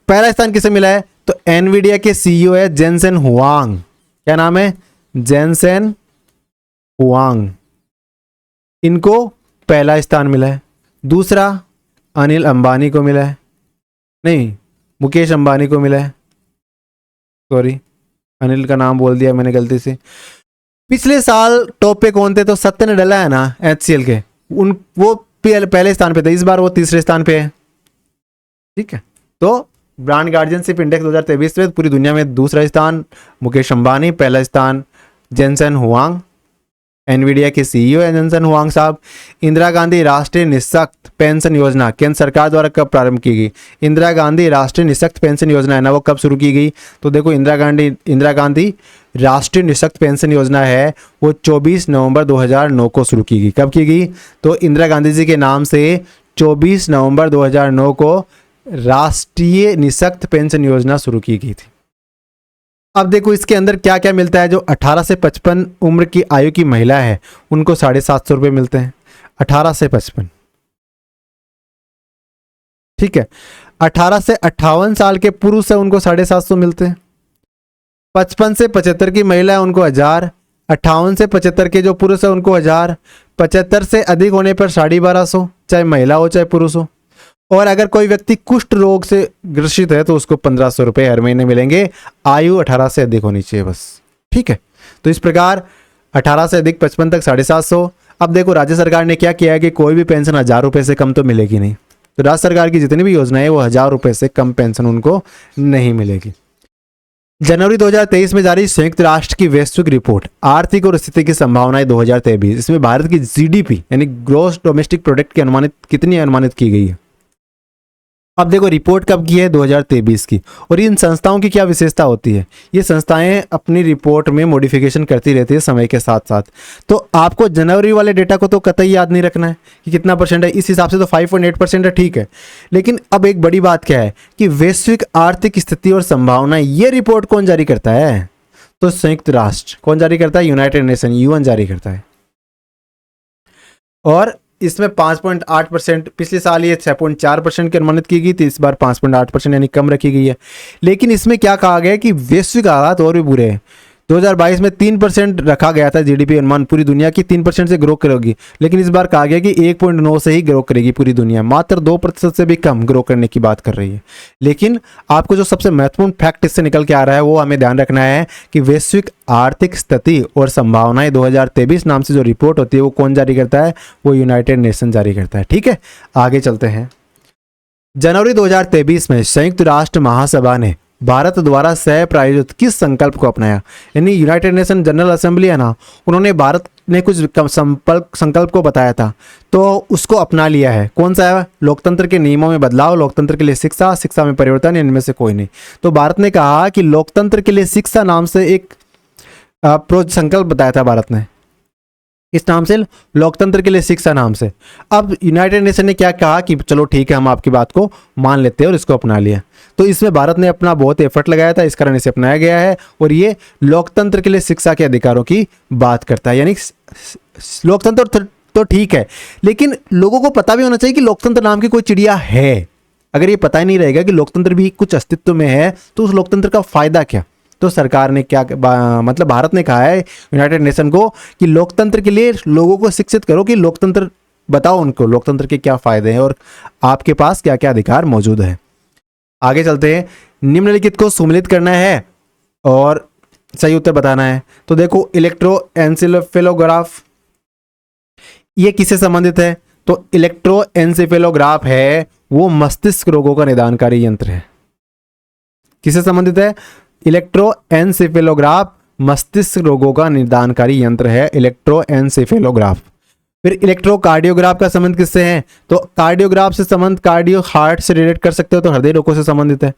पहला स्थान किसे मिला है? तो एनवीडिया के सीईओ है जेनसेन हुआंग। क्या नाम है? Jensen Huang. इनको पहला स्थान मिला है। दूसरा अनिल अंबानी को मिला है, नहीं, मुकेश अंबानी को मिला है। सॉरी, अनिल का नाम बोल दिया मैंने गलती से। पिछले साल टॉप पे कौन थे? तो सत्य नडेला है ना, एचसीएल के, वो पहले स्थान पे थे, इस बार वो तीसरे स्थान पे है। ठीक है, तो ब्रांड गार्जियनशिप इंडेक्स 2023 में पूरी दुनिया में दूसरा स्थान मुकेश अंबानी, पहला स्थान जेनसेन हुआंग। एनवीडिया के सीईओ है जेनसेन हुआंग साहब। इंदिरा गांधी राष्ट्रीय निःशक्त पेंशन योजना केंद्र सरकार द्वारा कब प्रारंभ की गई? इंदिरा गांधी राष्ट्रीय निःशक्त पेंशन योजना है ना, वो कब शुरू की गई? तो देखो, इंदिरा गांधी राष्ट्रीय निःशक्त पेंशन योजना है, वो 24 नवंबर 2009 को शुरू की गई। कब की गई? तो इंदिरा गांधी जी के नाम से 24 नवंबर 2009 को राष्ट्रीय निःशक्त पेंशन योजना शुरू की गई थी। अब देखो, इसके अंदर क्या क्या मिलता है। जो 18 से 55 उम्र की आयु की महिला है, उनको 750 रुपये मिलते हैं। 18 से 55, ठीक है। 18 से 58 साल के पुरुष है, उनको 750 मिलते हैं। 55 से 75 की महिला है, उनको 1000। 58 से 75 के जो पुरुष है, उनको 1000। 75 से अधिक होने पर 1250, चाहे महिला हो चाहे पुरुष हो। और अगर कोई व्यक्ति कुष्ठ रोग से ग्रसित है तो उसको 1500 रुपये हर महीने मिलेंगे। आयु 18 से अधिक होनी चाहिए बस। ठीक है, तो इस प्रकार 18 से अधिक 55 तक 750। अब देखो, राज्य सरकार ने क्या किया है कि कोई भी पेंशन 1000 रुपये से कम तो मिलेगी नहीं। तो राज्य सरकार की जितनी भी योजना है वो 1000 रुपये से कम पेंशन उनको नहीं मिलेगी। जनवरी 2023 में जारी संयुक्त राष्ट्र की वैश्विक रिपोर्ट आर्थिक और स्थिति की संभावनाएं 2023, इसमें भारत की जीडीपी यानी ग्रॉस डोमेस्टिक प्रोडक्ट की कितनी अनुमानित की गई है? अब देखो, रिपोर्ट कब की है? 2023 की। और इन संस्थाओं की क्या विशेषता होती है? ये संस्थाएं अपनी रिपोर्ट में मॉडिफिकेशन करती रहती है समय के साथ साथ। तो आपको जनवरी वाले डेटा को तो कतई याद नहीं रखना है कि कितना परसेंट है। इस हिसाब से तो 5.8% है, ठीक है। लेकिन अब एक बड़ी बात क्या है कि वैश्विक आर्थिक स्थिति और संभावनाएं, ये रिपोर्ट कौन जारी करता है? तो संयुक्त राष्ट्र। कौन जारी करता है? यूनाइटेड नेशन, यूएन जारी करता है। और इसमें 5.8%, पिछले साल ये 6.4% की अनुमानित की गई थी, इस बार 5.8% यानी कम रखी गई है। लेकिन इसमें क्या कहा गया है कि वैश्विक हालात और भी बुरे हैं। 2022 में 3% रखा गया था जीडीपी अनुमान पूरी दुनिया की 3% से ग्रो करेगी, लेकिन इस बार कहा गया कि 1.9 से ही ग्रो करेगी पूरी दुनिया, मात्र 2% से भी कम ग्रो करने की बात कर रही है। लेकिन आपको जो सबसे महत्वपूर्ण फैक्ट इससे निकल के आ रहा है वो हमें ध्यान रखना है कि वैश्विक आर्थिक स्थिति और संभावनाएं 2023 नाम से जो रिपोर्ट होती है वो कौन जारी करता है, वो यूनाइटेड नेशन जारी करता है। ठीक है, आगे चलते हैं। जनवरी 2023 में संयुक्त राष्ट्र महासभा ने भारत द्वारा सह प्रायोजित किस संकल्प को अपनाया, यानी यूनाइटेड नेशन जनरल असेंबली है ना, उन्होंने भारत ने कुछ संकल्प को बताया था तो उसको अपना लिया है। कौन सा है? लोकतंत्र के नियमों में बदलाव, लोकतंत्र के लिए शिक्षा, शिक्षा में परिवर्तन, इनमें से कोई नहीं। तो भारत ने कहा कि लोकतंत्र के लिए शिक्षा नाम से एक संकल्प बताया था भारत ने, इस नाम से, लोकतंत्र के लिए शिक्षा नाम से। अब यूनाइटेड नेशन ने क्या कहा कि चलो ठीक है, हम आपकी बात को मान लेते हैं और इसको अपना लिया। तो इसमें भारत ने अपना बहुत एफर्ट लगाया था, इस कारण इसे अपनाया गया है और ये लोकतंत्र के लिए शिक्षा के अधिकारों की बात करता है। यानी लोकतंत्र तो ठीक है, लेकिन लोगों को पता भी होना चाहिए कि लोकतंत्र नाम की कोई चिड़िया है। अगर ये पता ही नहीं रहेगा कि लोकतंत्र भी कुछ अस्तित्व में है तो उस लोकतंत्र का फायदा क्या। तो सरकार ने क्या मतलब भारत ने कहा है यूनाइटेड नेशन को कि लोकतंत्र के लिए लोगों को शिक्षित करो कि लोकतंत्र, बताओ उनको लोकतंत्र के क्या फायदे हैं और आपके पास क्या क्या अधिकार मौजूद है। आगे चलते हैं। निम्नलिखित को सुमेलित करना है और सही उत्तर बताना है। तो देखो, इलेक्ट्रोएन्सेफेलोग्राफ ये किससे संबंधित है? तो इलेक्ट्रोएन्सेफेलोग्राफ है वो मस्तिष्क रोगों का निदानकारी यंत्र है। किससे संबंधित है? इलेक्ट्रोएन्सेफेलोग्राफ मस्तिष्क रोगों का निदानकारी यंत्र है, इलेक्ट्रोएन्सेफेलोग्राफ। फिर इलेक्ट्रोकार्डियोग्राफ का संबंध किससे है? तो कार्डियोग्राफ से संबंध कार्डियो हार्ट से रिलेट कर सकते हो, तो हृदय रोगों से संबंधित है।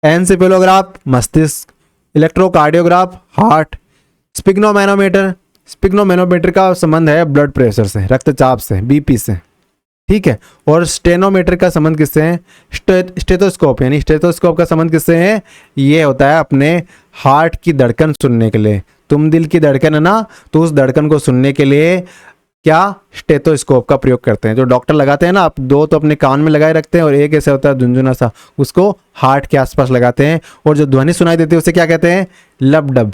एन्सेफेलोग्राफ मस्तिष्क, इलेक्ट्रोकार्डियोग्राफ हार्ट। स्पिग्नोमेनोमीटर का संबंध है ब्लड प्रेशर से, रक्तचाप से, बीपी से। ठीक है, और स्टेनोमीटर का संबंध किससे है? स्टेथोस्कोप, यानी स्टेथोस्कोप का संबंध किससे है? ये होता है अपने हार्ट की धड़कन सुनने के लिए। तुम दिल की धड़कन है ना, तो उस धड़कन को सुनने के लिए क्या स्टेथोस्कोप का प्रयोग करते हैं। जो डॉक्टर लगाते हैं ना, आप दो तो अपने कान में लगाए रखते हैं और एक ऐसा होता है झुनझुना सा, उसको हार्ट के आसपास लगाते हैं। और जो ध्वनि सुनाई देती है उसे क्या कहते हैं? लब डब।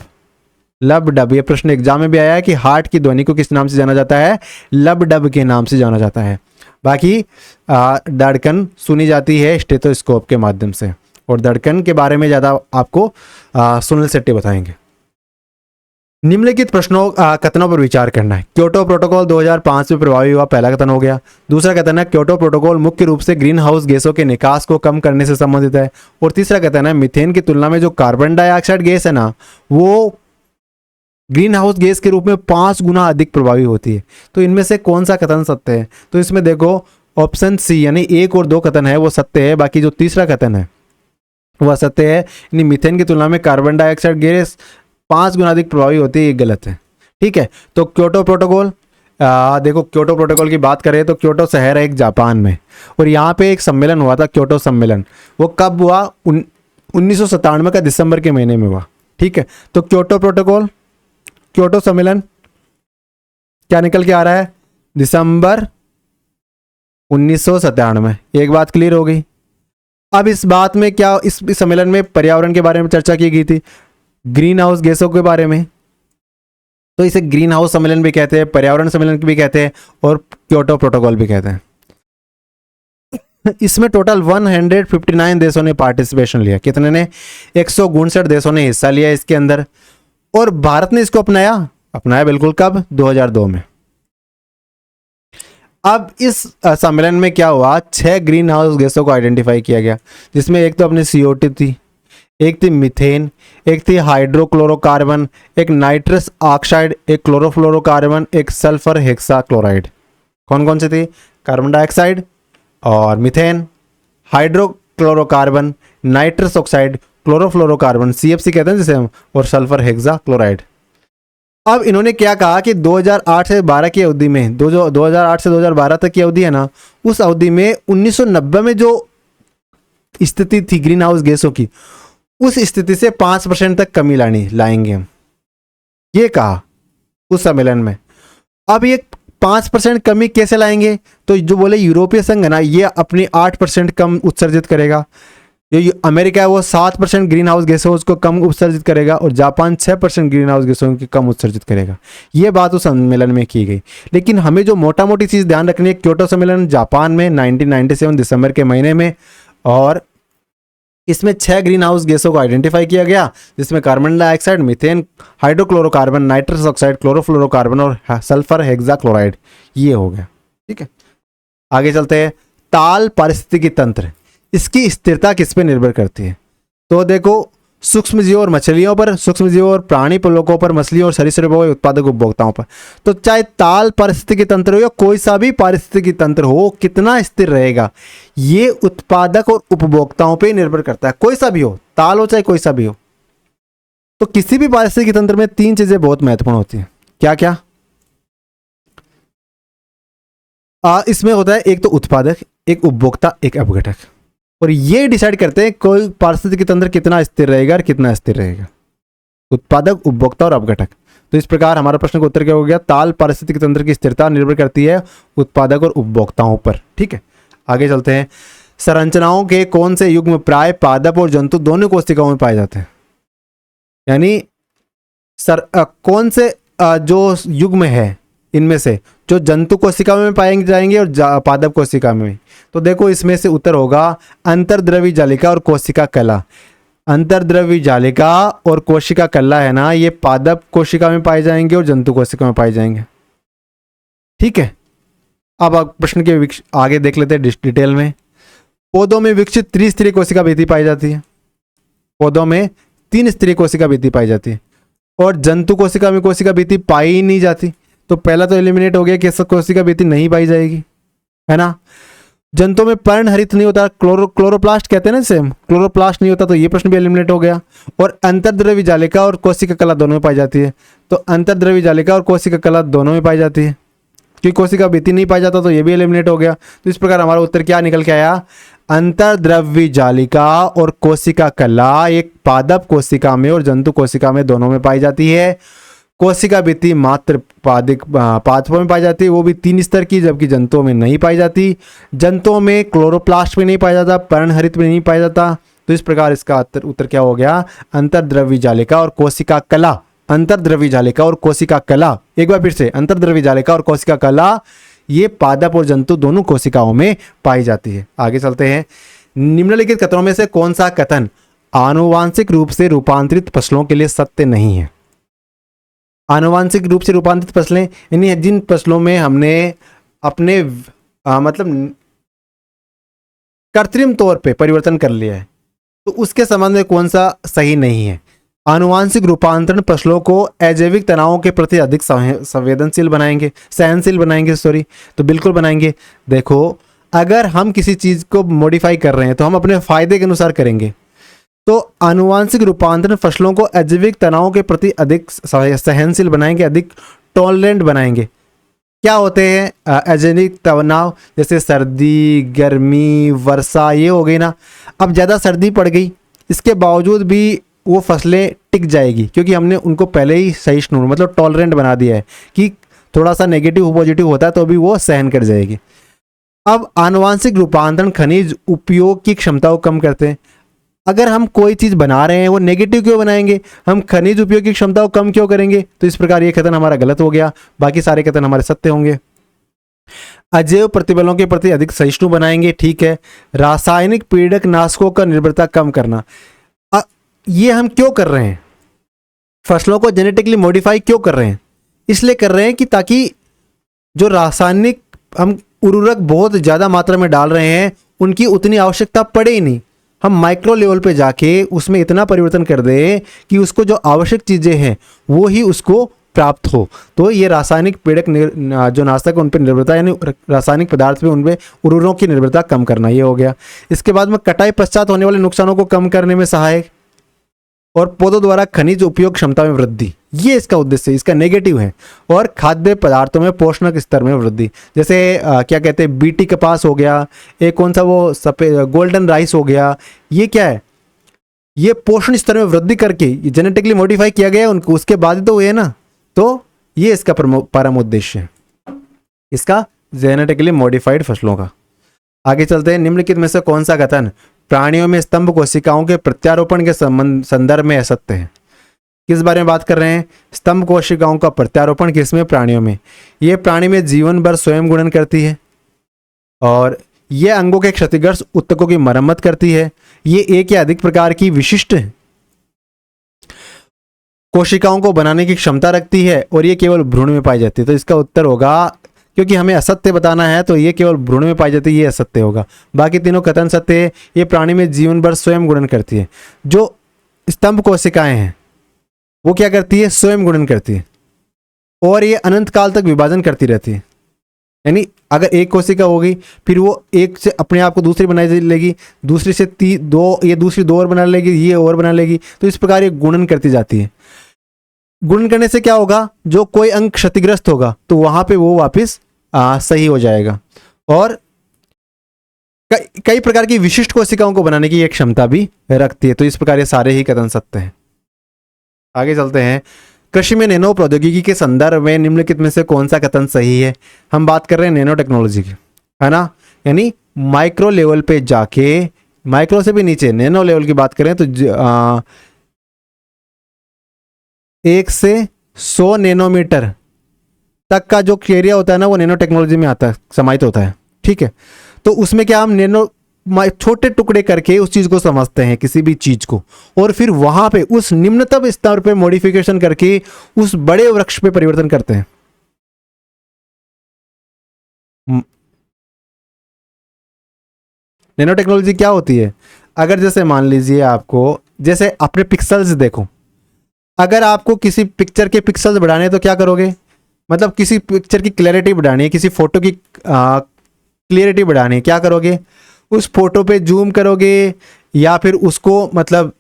लब डब, ये प्रश्न एग्जाम में भी आया है कि हार्ट की ध्वनि को किस नाम से जाना जाता है? लब डब के नाम से जाना जाता है। बाकी धड़कन सुनी जाती है स्टेथोस्कोप के माध्यम से, और धड़कन के बारे में ज़्यादा आपको सुनील शेट्टी बताएंगे। निम्नलिखित प्रश्नों कथनों पर विचार करना है। क्योटो प्रोटोकॉल 2005 में प्रभावी हुआ, पहला कथन हो गया। दूसरा कथन है क्योटो प्रोटोकॉल मुख्य रूप से ग्रीन हाउस गैसों के निकास को कम करने से संबंधित है। और तीसरा कथन है मीथेन की तुलना में जो कार्बन डाइऑक्साइड गैस है ना, वो ग्रीन हाउस गैस के रूप में 5 गुना अधिक प्रभावी होती है। तो इनमें से कौन सा कथन सत्य है? तो इसमें देखो ऑप्शन सी यानी 1 और 2 कथन है वो सत्य है, बाकी जो तीसरा कथन है वह असत्य है। यानी मीथेन की तुलना में कार्बन डाइऑक्साइड गैस 5 गुना अधिक प्रभावी होती है, ये गलत है। ठीक है, तो क्योटो प्रोटोकॉल, देखो क्योटो प्रोटोकॉल की बात करें तो क्योटो शहर है एक जापान में, और यहाँ पे एक सम्मेलन हुआ था, क्योटो सम्मेलन। वो कब हुआ? 1997 का दिसंबर के महीने में हुआ। ठीक है, तो क्योटो प्रोटोकॉल, क्योटो सम्मेलन क्या निकल के आ रहा है? दिसंबर 1997। एक बात क्लियर हो गई। अब इस बात में क्या, इस सम्मेलन में पर्यावरण के बारे में चर्चा की गई थी, ग्रीन हाउस गैसों के बारे में। तो इसे ग्रीन हाउस सम्मेलन भी कहते हैं, पर्यावरण सम्मेलन भी कहते हैं, और क्योटो प्रोटोकॉल भी कहते हैं। इसमें टोटल 159 देशों ने पार्टिसिपेशन लिया। कितने ने? 159 देशों ने हिस्सा लिया इसके अंदर। और भारत ने इसको अपनाया बिल्कुल कब? 2002 में। अब इस सम्मेलन में क्या हुआ? 6 ग्रीन हाउस गैसों को आइडेंटिफाई किया गया, जिसमें एक तो अपनी CO2 थी, एक थी मीथेन, एक थी हाइड्रोक्लोरोकार्बन, एक नाइट्रस ऑक्साइड, एक क्लोरोफ्लोरोकार्बन, एक सल्फर हेक्सा क्लोराइड। कौन कौन सी थी? कार्बन डाइऑक्साइड और methane, hydrochlorocarbon, nitrous oxide, chlorofluorocarbon, CFC कहते हैं जिसे हम, और सल्फर हेक्सा क्लोराइड। अब इन्होंने क्या कहा कि 2008 से 12 की अवधि में, 2008 से 2012 तक की अवधि है ना, उस अवधि में 1990 में जो स्थिति थी ग्रीन हाउस गैसों की, उस स्थिति से 5% तक कमी लाएंगे हम, ये कहा उस सम्मेलन में। अब ये 5% कमी कैसे लाएंगे? तो जो बोले यूरोपीय संघ है ना, ये अपनी 8% कम उत्सर्जित करेगा। जो अमेरिका है वो 7% ग्रीन हाउस गैसों को कम उत्सर्जित करेगा और जापान 6% ग्रीन हाउस गैसों की कम उत्सर्जित करेगा। ये बात उस सम्मेलन में की गई। लेकिन हमें जो मोटा मोटी चीज़ ध्यान रखनी है, क्योटो सम्मेलन जापान में 1997 दिसंबर के महीने में, और इसमें 6 ग्रीन हाउस गैसों को आइडेंटिफाई किया गया, जिसमें carbon dioxide, methane, hydrochlorocarbon, nitrous oxide, chlorofluorocarbon और सल्फर हेक्साक्लोराइड। ये हो गया, ठीक है। आगे चलते हैं। ताल पारिस्थितिकी तंत्र, इसकी स्थिरता किस पे निर्भर करती है? तो देखो, सूक्ष्मजीवों और मछलियों पर, सूक्ष्मजीवों और प्राणी लोगों पर, मछलियों और सरीसृपों और उत्पादक उपभोक्ताओं पर। तो चाहे ताल पारिस्थितिकी तंत्र हो या कोई सा भी पारिस्थितिकी तंत्र हो, कितना स्थिर रहेगा ये उत्पादक और उपभोक्ताओं पे निर्भर करता है। कोई सा भी हो, ताल हो चाहे कोई सा भी हो। तो किसी भी पारिस्थितिकी तंत्र में 3 चीजें बहुत महत्वपूर्ण होती हैं। क्या क्या? इसमें होता है एक तो उत्पादक, एक उपभोक्ता, एक अपघटक, और ये डिसाइड करते हैं कोई पारिस्थितिकी तंत्र कितना स्थिर रहेगा और कितना स्थिर रहेगा। उत्पादक, उपभोक्ता और अपघटक। तो इस प्रकार हमारा प्रश्न का उत्तर क्या हो गया? ताल पारिस्थितिकी तंत्र की स्थिरता निर्भर करती है उत्पादक और उपभोक्ताओं पर, ठीक है। आगे चलते हैं। संरचनाओं के कौन से युग्म प्राय पादप और जंतु दोनों कोशिकाओं में पाए जाते हैं? यानी कौन से जो युग्म है इनमें से जो जंतु कोशिका में पाए जाएंगे और पादप कोशिका में? तो देखो, इसमें से उत्तर होगा अंतर्द्रवी जालिका और कोशिका कला। अंतर्द्रवी जालिका और कोशिका कला है ना, ये पादप कोशिका में पाए जाएंगे और जंतु कोशिका में पाए जाएंगे, ठीक है। अब आप प्रश्न के आगे देख लेते हैं डिटेल में। पौधों में विकसित त्रिस्तरीय कोशिका भित्ति पाई जाती है। पौधों में 3 स्तरीय कोशिका भित्ति पाई जाती है, और जंतु कोशिका में कोशिका भित्ति पाई ही नहीं जाती। तो पहला तो एलिमिनेट हो गया कि कोशिका भित्ति नहीं पाई जाएगी, है ना। जंतुओं में पर्णहरित नहीं होता, क्लोरोप्लास्ट कहते हैं ना, सेम क्लोरोप्लास्ट नहीं होता, तो ये प्रश्न भी एलिमिनेट हो गया। और अंतर्द्रवी जालिका और कोशिका कला दोनों में पाई जाती है। तो अंतर्द्रवी जालिका और कोशिका कला दोनों में पाई जाती है, क्योंकि कोशिका भित्ति नहीं पाई जाता, तो ये भी एलिमिनेट हो गया। तो इस प्रकार हमारा उत्तर क्या निकल के आया? अंतर्द्रव्य जालिका और कोशिका कला एक पादप कोशिका में और जंतु कोशिका में दोनों में पाई जाती है। कोशिका भित्ति मात्र पादपों में पाई जाती है, वो भी 3 स्तर की, जबकि जंतुओं में नहीं पाई जाती। जंतुओं में क्लोरोप्लास्ट में नहीं पाया जाता, पर्णहरित में नहीं पाया जाता। तो इस प्रकार इसका उत्तर क्या हो गया? अंतर्द्रव्य जालिका और कोशिका कला। अंतर्द्रव्य जालिका और कोशिका कला, एक बार फिर से, अंतर्द्रव्य जालिका और कोशिका कला ये पादप और जंतु दोनों कोशिकाओं में पाई जाती है। आगे चलते हैं। निम्नलिखित कथनों में से कौन सा कथन आनुवांशिक रूप से रूपांतरित फसलों के लिए सत्य नहीं है? आनुवांशिक रूप से रूपांतरित फसलें यानी जिन फसलों में हमने अपने मतलब कृत्रिम तौर पे परिवर्तन कर लिया है, तो उसके संबंध में कौन सा सही नहीं है? आनुवांशिक रूपांतरण फसलों को अजैविक तनावों के प्रति अधिक संवेदनशील बनाएंगे, सहनशील बनाएंगे, तो बिल्कुल बनाएंगे। देखो, अगर हम किसी चीज़ को मॉडिफाई कर रहे हैं तो हम अपने फायदे के अनुसार करेंगे। तो आनुवांशिक रूपांतरण फसलों को अजैविक तनावों के प्रति अधिक सहनशील बनाएंगे, अधिक टॉलरेंट बनाएंगे। क्या होते हैं अजैविक तनाव? जैसे सर्दी, गर्मी, वर्षा, ये हो गई ना। अब ज़्यादा सर्दी पड़ गई, इसके बावजूद भी वो फसलें टिक जाएगी, क्योंकि हमने उनको पहले ही सहिष्णु मतलब टॉलरेंट बना दिया है कि थोड़ा सा नेगेटिव पॉजिटिव होता है तो भी वो सहन कर जाएगी। अब आनुवांशिक रूपांतरण खनिज उपयोग की क्षमता को कम करते हैं। अगर हम कोई चीज़ बना रहे हैं वो नेगेटिव क्यों बनाएंगे? हम खनिज उपयोग की क्षमता को कम क्यों करेंगे? तो इस प्रकार ये कथन हमारा गलत हो गया, बाकी सारे कथन हमारे सत्य होंगे। अजैव प्रतिबलों के प्रति अधिक सहिष्णु बनाएंगे, ठीक है। रासायनिक पीड़क नाशकों का निर्भरता कम करना, ये हम क्यों कर रहे हैं? फसलों को जेनेटिकली मॉडिफाई क्यों कर रहे हैं? इसलिए कर रहे हैं कि ताकि जो रासायनिक हम उर्वरक बहुत ज़्यादा मात्रा में डाल रहे हैं उनकी उतनी आवश्यकता पड़े ही नहीं। हम माइक्रो लेवल पे जाके उसमें इतना परिवर्तन कर दें कि उसको जो आवश्यक चीज़ें हैं वो ही उसको प्राप्त हो। तो ये रासायनिक पीड़क जो नाशक उन पर निर्भरता, यानी रासायनिक पदार्थ पे उन पर उर्वरकों की निर्भरता कम करना, ये हो गया। इसके बाद में कटाई पश्चात होने वाले नुकसानों को कम करने में सहायक, और पौधों द्वारा खनिज उपयोग क्षमता में वृद्धि, ये इसका उद्देश्य, इसका नेगेटिव है। और खाद्य पदार्थों में पोषण स्तर में वृद्धि, जैसे क्या कहते हैं, बीटी कपास हो गया, एक कौन सा वो सफेद गोल्डन राइस हो गया, ये क्या है? ये पोषण स्तर में वृद्धि करके जेनेटिकली मॉडिफाई किया गया उनको, उसके बाद ही तो हुए ना। तो ये इसका परम उद्देश्य है, इसका जेनेटिकली मॉडिफाइड फसलों का। आगे चलते हैं। निम्नलिखित में से कौन सा कथन प्राणियों में स्तंभ कोशिकाओं के प्रत्यारोपण के संदर्भ में असत्य है। किस बारे में बात कर रहे हैं? स्तंभ कोशिकाओं का प्रत्यारोपण किसमें? प्राणियों में। ये प्राणी में जीवन भर स्वयं गुणन करती है और ये अंगों के क्षतिग्रस्त ऊतकों की मरम्मत करती है। ये एक या अधिक प्रकार की विशिष्ट कोशिकाओं को बनाने की क्षमता रखती है और ये केवल भ्रूण में पाई जाती है। तो इसका उत्तर होगा, क्योंकि हमें असत्य बताना है तो ये केवल भ्रूण में पाई जाती है, ये असत्य होगा। बाकी तीनों कथन सत्य है। ये प्राणी में जीवन भर स्वयं गुणन करती है। जो स्तंभ कोशिकाएं हैं वो क्या करती है? स्वयं गुणन करती है और ये अनंत काल तक विभाजन करती रहती है। यानी अगर एक कोशिका होगी फिर वो एक से अपने आप को दूसरी बना लेगी, दूसरी से दो, ये दूसरी दो और बना लेगी, ये और बना लेगी। तो इस प्रकार ये गुणन करती जाती है। गुणन करने से क्या होगा? जो कोई अंग क्षतिग्रस्त होगा तो वहां पे वो वापस सही हो जाएगा। और कई प्रकार की विशिष्ट कोशिकाओं को बनाने की एक क्षमता भी रखती है। तो इस प्रकार ये सारे ही कथन सत्य हैं। आगे चलते हैं। कृषि में नैनो प्रौद्योगिकी के संदर्भ में निम्नलिखित में से कौन सा कथन सही है? हम बात कर रहे हैं नैनो टेक्नोलॉजी की, है ना, यानी माइक्रो लेवल पे जाके, माइक्रो से भी नीचे नैनो लेवल की बात करें तो 1 से 100 नैनोमीटर तक का जो एरिया होता है ना वो नैनो टेक्नोलॉजी में आता है, समाहित होता है। ठीक है, तो उसमें क्या हम नैनो छोटे टुकड़े करके उस चीज को समझते हैं, किसी भी चीज को, और फिर वहां पे उस निम्नतम स्तर पे मॉडिफिकेशन करके उस बड़े वृक्ष पे परिवर्तन करते हैं। नैनो टेक्नोलॉजी क्या होती है? अगर जैसे मान लीजिए आपको, जैसे अपने पिक्सल्स देखो, अगर आपको किसी पिक्चर के पिक्सल्स बढ़ाने हैं तो क्या करोगे? मतलब किसी पिक्चर की क्लैरिटी बढ़ानी है, किसी फोटो की क्लियरिटी बढ़ानी है, क्या करोगे? उस फोटो पे जूम करोगे या फिर उसको मतलब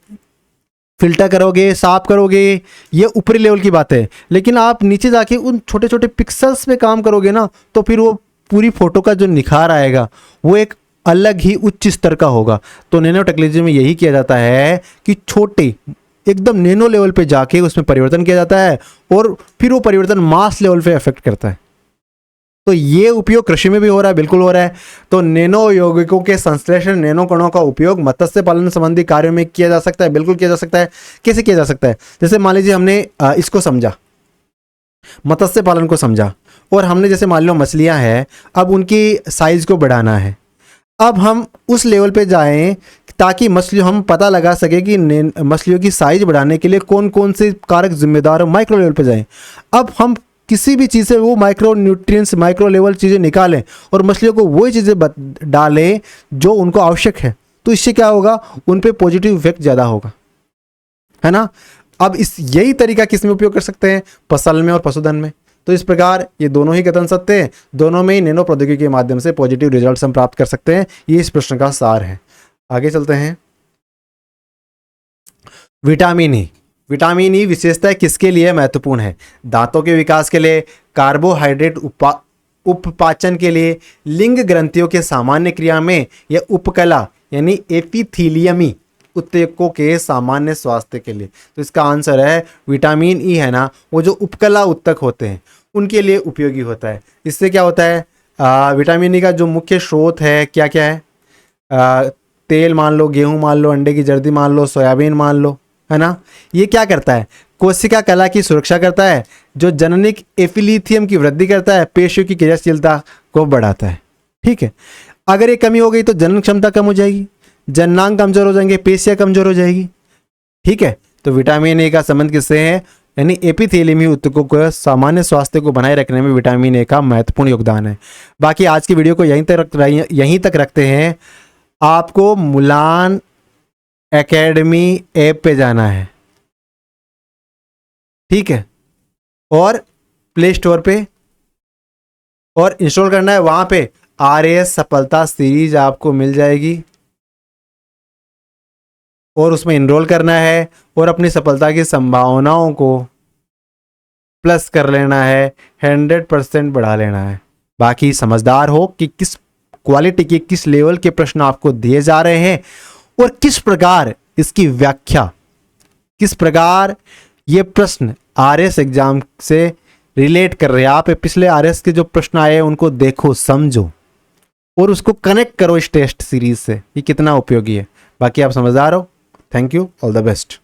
फिल्टर करोगे, साफ करोगे, ये ऊपरी लेवल की बात है। लेकिन आप नीचे जाके उन छोटे छोटे पिक्सल्स पे काम करोगे ना, तो फिर वो पूरी फोटो का जो निखार आएगा वो एक अलग ही उच्च स्तर का होगा। तो नैनो टेक्नोलॉजी में यही किया जाता है कि छोटे एकदम नैनो लेवल पे जाके उसमें परिवर्तन किया जाता है और फिर वो परिवर्तन मास लेवल पे अफेक्ट करता है। तो ये उपयोग कृषि में भी हो रहा है, बिल्कुल हो रहा है। तो नैनो यौगिकों के संश्लेषण, नैनो कणों का उपयोग मत्स्य पालन संबंधी कार्यों में किया जा सकता है, बिल्कुल किया जा सकता है। कैसे किया जा सकता है? जैसे मान लीजिए हमने इसको समझा, मत्स्य पालन को समझा, और हमने जैसे मान लो मछलियां हैं, अब उनकी साइज को बढ़ाना है। अब हम उस लेवल पे जाएं ताकि मछलियों हम पता लगा सके कि मछलियों की साइज बढ़ाने के लिए कौन कौन से कारक जिम्मेदार है, माइक्रो लेवल पे जाएं। अब हम किसी भी चीज़ से वो माइक्रो न्यूट्रिएंट्स, माइक्रो लेवल चीज़ें निकालें और मछलियों को वही चीज़ें डालें जो उनको आवश्यक है। तो इससे क्या होगा? उन पे पॉजिटिव इफेक्ट ज़्यादा होगा, है ना। अब यही तरीका किस में उपयोग कर सकते हैं? फसल में और पशुधन में। तो इस प्रकार ये दोनों ही कथन सत्य हैं। दोनों में ही नैनो प्रौद्योगिकी के माध्यम से पॉजिटिव रिजल्ट्स हम प्राप्त कर सकते हैं। ये इस प्रश्न का सार है। आगे चलते हैं। Vitamin E. विटामिन ई विशेषता किसके लिए महत्वपूर्ण है? दांतों के विकास के लिए, कार्बोहाइड्रेट उपपाचन के लिए, लिंग ग्रंथियों के सामान्य क्रिया में, या उपकला यानी एपिथीलियमी ऊतकों के सामान्य स्वास्थ्य के लिए। तो इसका आंसर है विटामिन ई, है ना, वो जो उपकला ऊतक होते हैं उनके लिए उपयोगी होता है। इससे क्या होता है? विटामिन ई का जो मुख्य स्रोत है क्या क्या है? तेल मान लो, गेहूं मान लो, अंडे की जर्दी मान लो, सोयाबीन मान लो, है ना। ये क्या करता है? कोशिका कला की सुरक्षा करता है, जो जननिक एपिथेलियम की वृद्धि करता है, पेशियों की क्रियाशीलता को बढ़ाता है। ठीक है, अगर ये कमी हो गई तो जनन क्षमता कम हो जाएगी, जननांग कमजोर हो जाएंगे, पेशियां कमजोर हो जाएगी। ठीक है, तो विटामिन ए का संबंध किससे है? यानी एपिथेलियमी ऊतकों को सामान्य स्वास्थ्य को बनाए रखने में विटामिन ए का महत्वपूर्ण योगदान है। बाकी आज की वीडियो को यहीं तक रखते हैं। आपको मुलान एकेडमी ऐप पे जाना है, ठीक है, और प्ले स्टोर पे और इंस्टॉल करना है। वहां पे RAS सफलता सीरीज आपको मिल जाएगी और उसमें इनरोल करना है और अपनी सफलता की संभावनाओं को प्लस कर लेना है, 100% बढ़ा लेना है। बाकी समझदार हो कि किस क्वालिटी के, किस लेवल के प्रश्न आपको दिए जा रहे हैं और किस प्रकार इसकी व्याख्या, किस प्रकार ये प्रश्न RS एग्जाम से रिलेट कर रहे हैं। आप पिछले RS के जो प्रश्न आए हैं उनको देखो, समझो और उसको कनेक्ट करो इस टेस्ट सीरीज से, ये कितना उपयोगी है। बाकी आप समझदार हो। Thank you, all the best.